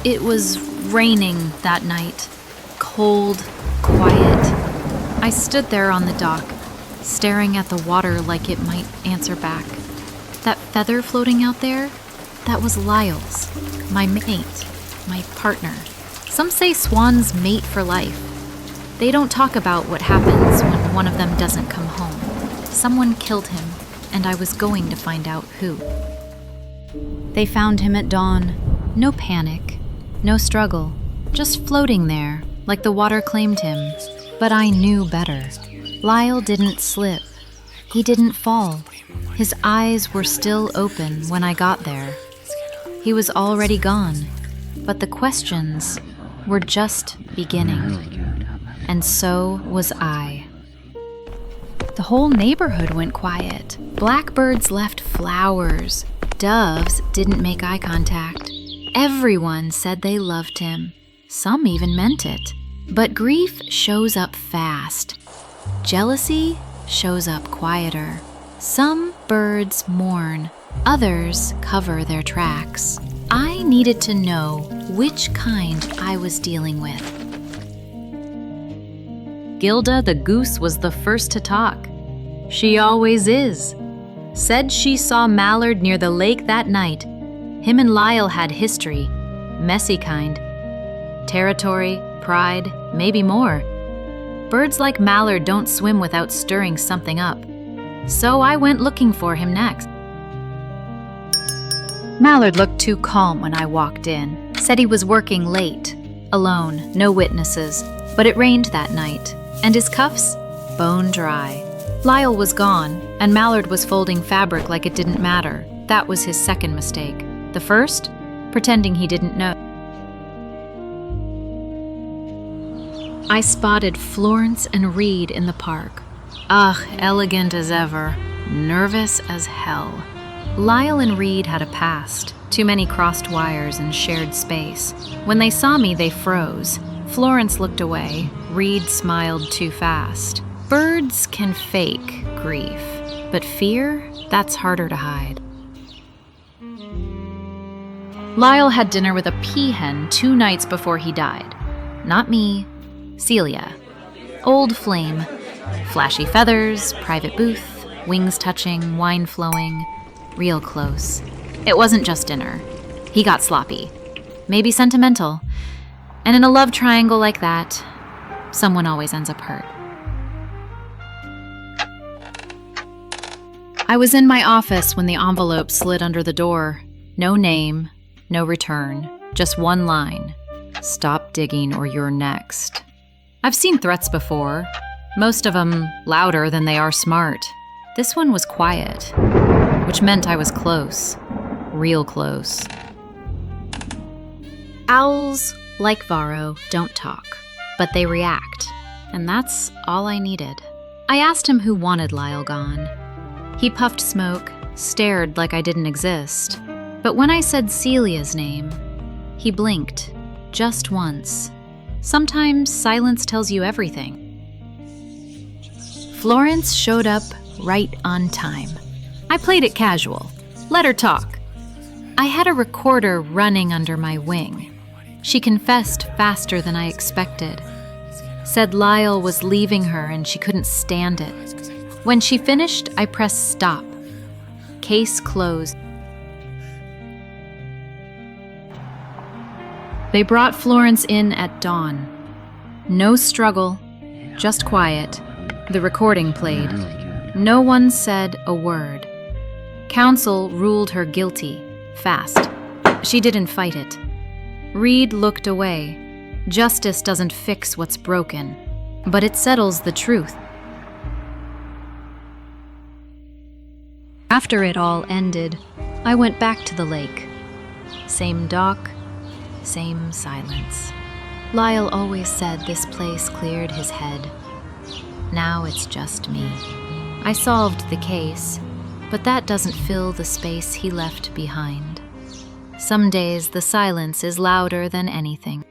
It was raining that night. Cold, quiet. I stood there on the dock, staring at the water like it might answer back. That feather floating out there, that was Lyle's, my mate, my partner. Some say Swan's mate for life. They don't talk about what happens when one of them doesn't come home. Someone killed him, and I was going to find out who. They found him at dawn. No panic, no struggle, just floating there, like the water claimed him. But I knew better. Lyle didn't slip. He didn't fall. His eyes were still open when I got there. He was already gone, but the questions were just beginning. And so was I. The whole neighborhood went quiet. Blackbirds left flowers. Doves didn't make eye contact. Everyone said they loved him. Some even meant it. But grief shows up fast. Jealousy shows up quieter. Some birds mourn, others cover their tracks. I needed to know which kind I was dealing with. Gilda the goose was the first to talk. She always is. Said she saw Mallard near the lake that night. Him and Lyle had history, messy kind. Territory, pride, maybe more. Birds like Mallard don't swim without stirring something up. So I went looking for him next. Mallard looked too calm when I walked in. Said he was working late, alone, no witnesses. But it rained that night, and his cuffs, bone dry. Lyle was gone, and Mallard was folding fabric like it didn't matter. That was his second mistake. The first, pretending he didn't know. I spotted Florence and Reed in the park. Ugh, elegant as ever, nervous as hell. Lyle and Reed had a past, too many crossed wires and shared space. When they saw me, they froze. Florence looked away. Reed smiled too fast. Birds can fake grief, but fear, that's harder to hide. Lyle had dinner with a peahen 2 nights before he died. Not me, Celia. Old flame. Flashy feathers, private booth, wings touching, wine flowing, real close. It wasn't just dinner. He got sloppy. Maybe sentimental. And in a love triangle like that, someone always ends up hurt. I was in my office when the envelope slid under the door. No name, no return, just one line. Stop digging or you're next. I've seen threats before. Most of them louder than they are smart. This one was quiet, which meant I was close. Real close. Owls, like Varro, don't talk, but they react, and that's all I needed. I asked him who wanted Lyle gone. He puffed smoke, stared like I didn't exist. But when I said Celia's name, he blinked, just once. Sometimes silence tells you everything. Florence showed up right on time. I played it casual. Let her talk. I had a recorder running under my wing. She confessed faster than I expected. Said Lyle was leaving her and she couldn't stand it. When she finished, I pressed stop. Case closed. They brought Florence in at dawn. No struggle, just quiet. The recording played. No one said a word. Counsel ruled her guilty, fast. She didn't fight it. Reed looked away. Justice doesn't fix what's broken, but it settles the truth. After it all ended, I went back to the lake. Same dock, same silence. Lyle always said this place cleared his head. Now it's just me. I solved the case, but that doesn't fill the space he left behind. Some days the silence is louder than anything.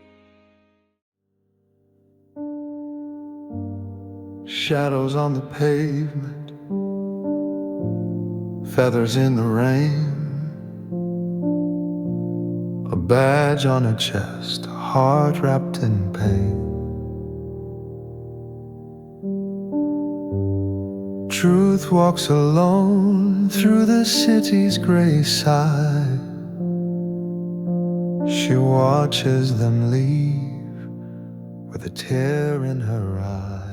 Shadows on the pavement, feathers in the rain, a badge on her chest, a heart wrapped in pain. Truth walks alone through the city's gray side. She watches them leave with a tear in her eye.